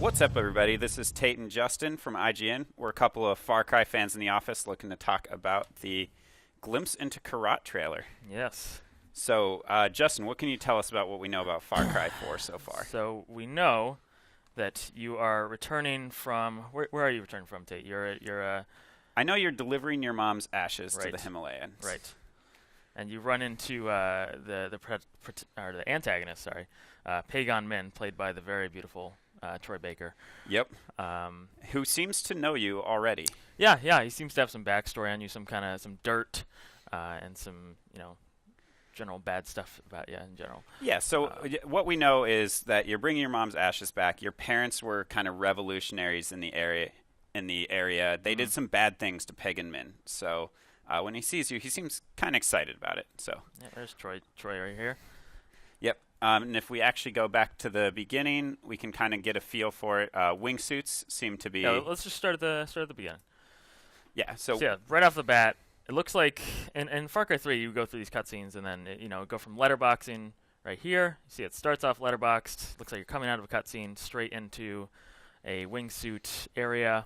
What's up, everybody? This is Tate and Justin from IGN. We're a couple of Far Cry fans in the office looking to talk about the Glimpse into Kyrat trailer. Yes. So, Justin, what can you tell us about what we know about Far Cry 4 so far? So we know that you are returning from where are you returning from, Tate? I know you're delivering your mom's ashes to Right. the Himalayas. Right. And you run into the antagonist, Pagan Min, played by the very beautiful Troy Baker. Yep. Who seems to know you already. Yeah, he seems to have some backstory on you, some dirt, and some general bad stuff about you in general. Yeah, so what we know is that you're bringing your mom's ashes back. Your parents were kind of revolutionaries in the area. They did some bad things to Pagan Min. So when he sees you, he seems kind of excited about it. So yeah, there's Troy right here. Yep. And if we actually go back to the beginning, we can kind of get a feel for it. Wingsuits seem to be. Yeah, let's just start at the beginning. Yeah. So yeah, right off the bat, it looks like in Far Cry 3, you go through these cutscenes and then go from letterboxing right here. You see, it starts off letterboxed. Looks like you're coming out of a cutscene straight into a wingsuit area,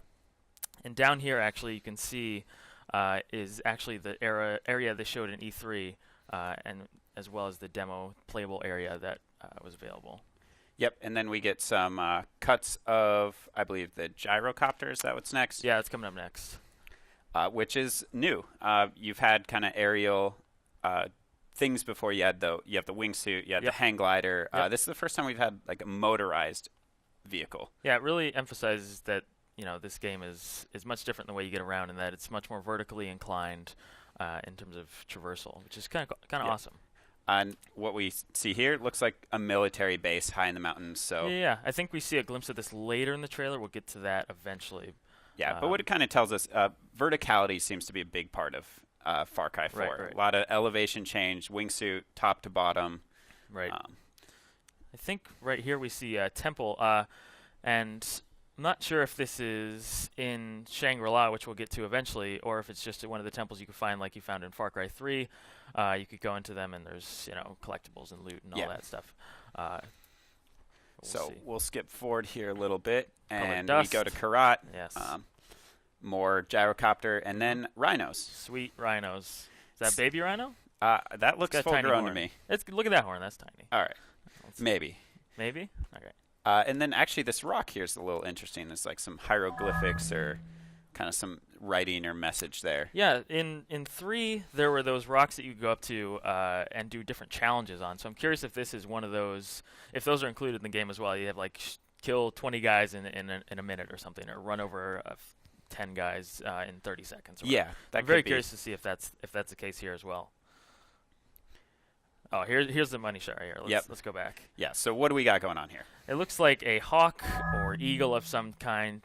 and down here actually you can see is actually the area they showed in E3, and as well as the demo playable area that was available. Yep, and then we get some cuts of, I believe, the gyrocopter. Is that what's next? Yeah, it's coming up next. Which is new. You've had kind of aerial things before. You have the wingsuit, you had the hang glider. This is the first time we've had like a motorized vehicle. Yeah, it really emphasizes that this game is much different than the way you get around, in that it's much more vertically inclined in terms of traversal, which is kind of awesome. And what we see here looks like a military base high in the mountains. So yeah, I think we see a glimpse of this later in the trailer. We'll get to that eventually. Yeah, but what it kind of tells us, verticality seems to be a big part of Far Cry 4. Right. A lot of elevation change, wingsuit, top to bottom. Right. I think right here we see a temple, and I'm not sure if this is in Shangri-La, which we'll get to eventually, or if it's just one of the temples you could find like you found in Far Cry 3. You could go into them and there's collectibles and loot and all that stuff. We'll skip forward here a little bit, and dust. we go to Kyrat. Yes. More gyrocopter, and then rhinos. Sweet rhinos. Is that baby rhino? That looks full grown to me. Look at that horn. That's tiny. All right. Maybe. Maybe? Okay. And then actually this rock here is a little interesting. There's like some hieroglyphics or kind of some writing or message there. Yeah, in 3, there were those rocks that you could go up to and do different challenges on. So I'm curious if this is one of those, if those are included in the game as well. You have like kill 20 guys in a minute or something, or run over 10 guys in 30 seconds. Yeah, I'm very curious to see if that's the case here as well. Oh, here's the money shot right here. Let's go back. Yeah, so what do we got going on here? It looks like a hawk or eagle of some kind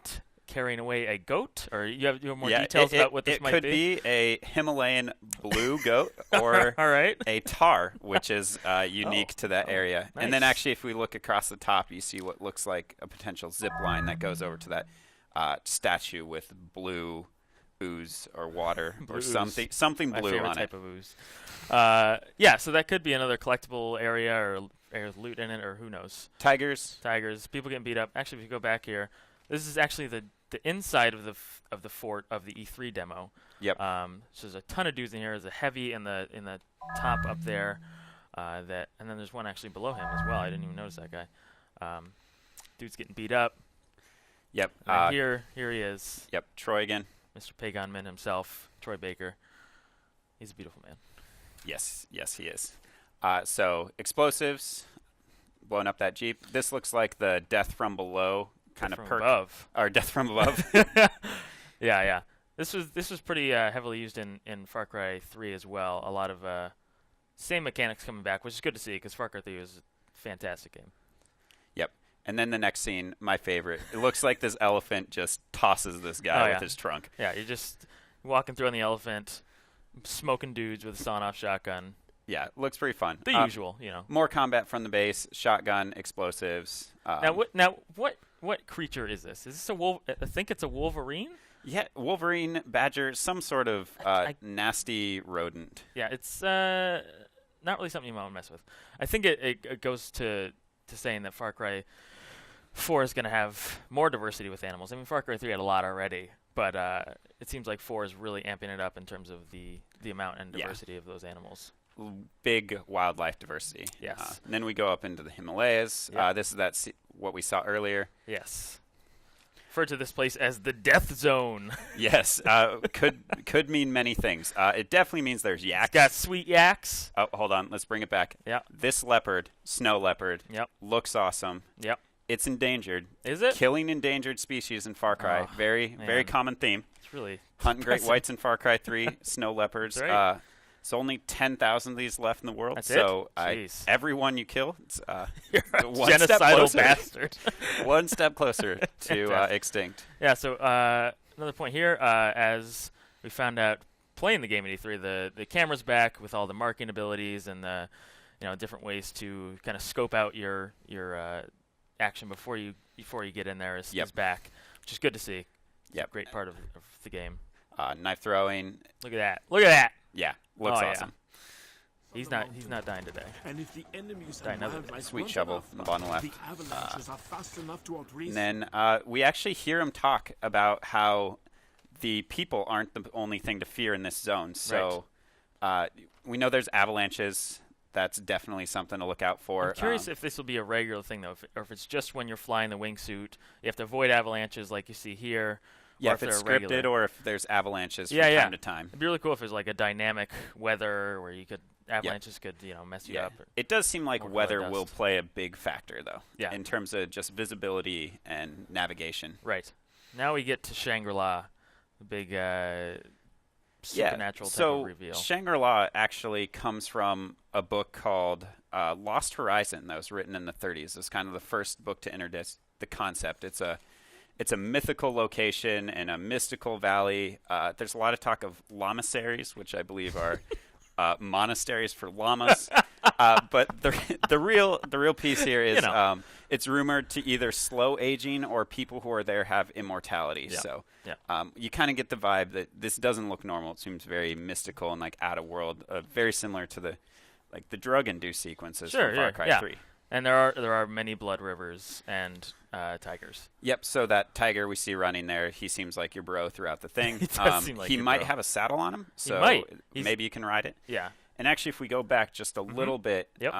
carrying away a goat, or you have more details about what this might be? It could be a Himalayan blue goat or all right. a tar, which is unique to that area. Nice. And then actually if we look across the top, you see what looks like a potential zip line that goes over to that statue with blue ooze or water or something My blue favorite on type it. of ooze. So that could be another collectible area or loot in it, or who knows. Tigers, people getting beat up. Actually, if you go back here, this is actually the inside of the fort of the E3 demo. Yep. So there's a ton of dudes in here. There's a heavy in the top up there. And then there's one actually below him as well. I didn't even notice that guy. Dude's getting beat up. Yep. Here he is. Yep. Troy again. Mr. Pagan Min himself, Troy Baker. He's a beautiful man. Yes, he is. So explosives, blowing up that Jeep. This looks like the Death from Below kind of perk. Above. Or Death from Above. Yeah. This was pretty heavily used in Far Cry 3 as well. A lot of same mechanics coming back, which is good to see because Far Cry 3 was a fantastic game. Yep. And then the next scene, my favorite. It looks like this elephant just tosses this guy with his trunk. Yeah, you're just walking through on the elephant, smoking dudes with a sawn-off shotgun. Yeah, looks pretty fun. The usual, More combat from the base, shotgun, explosives. Now what creature is this? Is this a wolf? I think it's a wolverine. Yeah, Wolverine, badger, some sort of nasty rodent. Yeah, it's not really something you want to mess with. I think it goes to saying that Far Cry 4 is going to have more diversity with animals. I mean, Far Cry 3 had a lot already, but it seems like 4 is really amping it up in terms of the amount and diversity of those animals. Big wildlife diversity. Yes. And then we go up into the Himalayas. Yep. This is what we saw earlier. Yes. Refer to this place as the Death Zone. Yes. Could mean many things. It definitely means there's yaks. It's got sweet yaks. Oh, hold on. Let's bring it back. Yeah. This leopard, snow leopard, Yep. looks awesome. Yep. It's endangered. Is it? Killing endangered species in Far Cry. Oh, very man. common theme. It's really Hunting great depressing. whites in Far Cry 3, snow leopards. That's right. It's only 10,000 of these left in the world. That's so it? Jeez. everyone you kill, it's You're a one step genocidal closer. bastard. One step closer to Fantastic. extinct. Yeah, so another point here, as we found out playing the game at E3, the camera's back with all the marking abilities and the different ways to kind of scope out your action before you get in there is back, which is good to see. Yep. Great part of the game. Knife throwing. Look at that. Look at that. Yeah, looks Oh, yeah. awesome. He's not dying today. And if the enemies Die and another wildlife Sweet weren't shovel enough, in the bottom left. the avalanches are fast enough to outrace And then we actually hear him talk about how the people aren't the only thing to fear in this zone. So we know there's avalanches. That's definitely something to look out for. I'm curious if this will be a regular thing, though, or if it's just when you're flying the wingsuit. You have to avoid avalanches like you see here. Yeah, or if it's they're scripted regular. or if there's avalanches from Yeah. time to time. It'd be really cool if there's like a dynamic weather where you could avalanches could mess you Yeah, up. it does seem like or weather dust. will play a big factor, though, Yeah. in terms of just visibility and navigation. Right. Now we get to Shangri-La, the big supernatural type so of reveal. Shangri-La actually comes from a book called Lost Horizon that was written in the 30s. It's kind of the first book to introduce the concept. It's a mythical location in a mystical valley. There's a lot of talk of lamaseries, which I believe are monasteries for llamas. But the real piece here is it's rumored to either slow aging or people who are there have immortality. Yeah. So Yeah. you kind of get the vibe that this doesn't look normal. It seems very mystical and like out of world, very similar to the drug-induced sequences from Far Cry 3. And there are many blood rivers and tigers. Yep. So that tiger we see running there, he seems like your bro throughout the thing. He does seem like he your might bro. have a saddle on him, so might. maybe you can ride it. Yeah. And actually, if we go back just a little bit, Yep.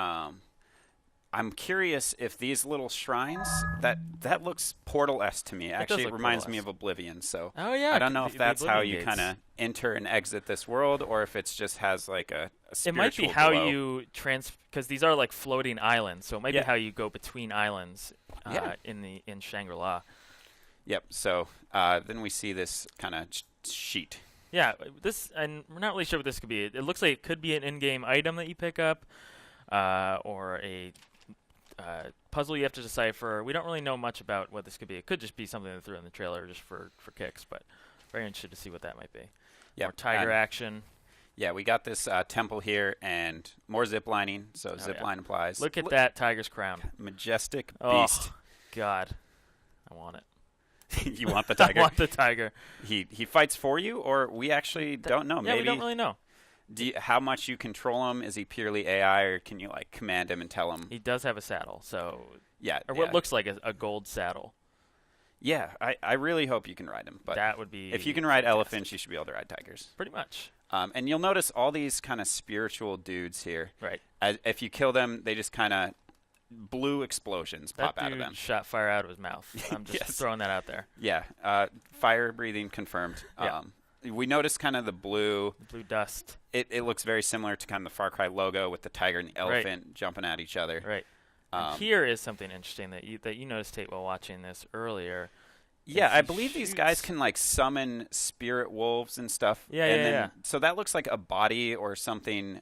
I'm curious if these little shrines that looks Portal-esque to me. does Actually, it look reminds me Portal-esque. of Oblivion. So Oh yeah. I don't know if the that's how Oblivion you gates. kind of enter and exit this world, or if it's just has like a It spiritual might be how glow. you because these are like floating islands, so it might Yeah. be how you go between islands Yeah. in Shangri-La. Yep. So then we see this kind of sheet. Yeah, and we're not really sure what this could be. It looks like it could be an in-game item that you pick up, or a puzzle you have to decipher. We don't really know much about what this could be. It could just be something they threw in the trailer just for kicks, but very interested to see what that might be. Yep. More tiger action. Yeah, we got this temple here and more zip lining. So zip yeah. line applies. Look at that tiger's crown. Majestic Oh, beast. God. I want it. You want the tiger? I want the tiger. He fights for you, or we actually don't know. Yeah, Maybe we don't really know. how much you control him? Is he purely AI, or can you like command him and tell him? He does have a saddle, so Yeah, or what looks like a gold saddle. Yeah, I really hope you can ride him. But That would be if you can ride fantastic. elephants, you should be able to ride tigers. Pretty much. And you'll notice all these kind of spiritual dudes here. Right. If you kill them, they just kind of blue explosions That pop out of dude them. shot fire out of his mouth. I'm just Yes. throwing that out there. Yeah, fire breathing confirmed. Yeah. We noticed kind of the blue. Blue dust. It looks very similar to kind of the Far Cry logo with the tiger and the elephant jumping at each other. Right. And here is something interesting that you noticed, Tate, while watching this earlier. Yeah, If I he believe these guys shoots- can like summon spirit wolves and stuff. Yeah, and yeah, then, yeah. So that looks like a body or something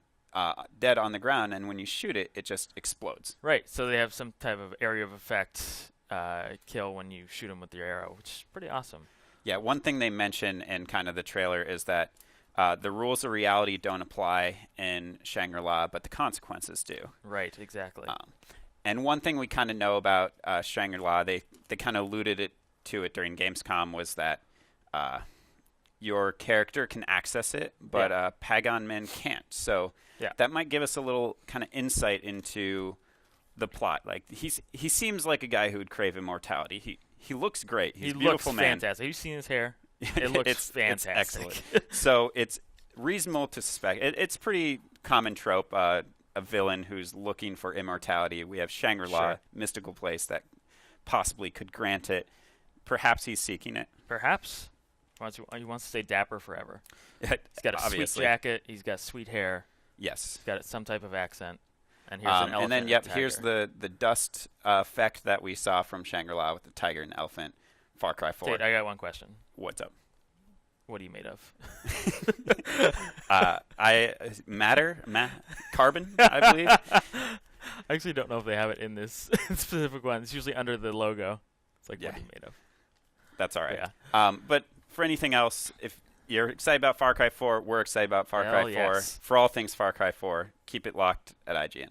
dead on the ground, and when you shoot it, it just explodes. Right. So they have some type of area of effect kill when you shoot them with your arrow, which is pretty awesome. Yeah, one thing they mention in kind of the trailer is that the rules of reality don't apply in Shangri-La, but the consequences do. Right. Exactly. And one thing we kind of know about Shangri-La, they kind of alluded to it during Gamescom, was that your character can access it, but Pagan men can't. So Yeah. that might give us a little kind of insight into the plot. Like he seems like a guy who would crave immortality. He looks great. He's a he beautiful looks man. fantastic. Have you seen his hair? It looks fantastic. It's excellent. So it's reasonable to suspect. It's pretty common trope. A villain who's looking for immortality. We have Shangri-La, Sure. mystical place that possibly could grant it. Perhaps he's seeking it. Perhaps he wants to stay dapper forever. He's got a Obviously. sweet jacket. He's got sweet hair. Yes. He's got some type of accent. And here's an elephant. And then, and yep, a here's tiger. the dust effect that we saw from Shangri-La with the tiger and elephant. Far Cry 4. Tate, I got one question. What's up? What are you made of? Carbon, I believe. I actually don't know if they have it in this specific one. It's usually under the logo. It's like, what are you made of? That's all right. Yeah. But for anything else, if you're excited about Far Cry 4, we're excited about Far Hell Cry 4. yes. For all things Far Cry 4, keep it locked at IGN.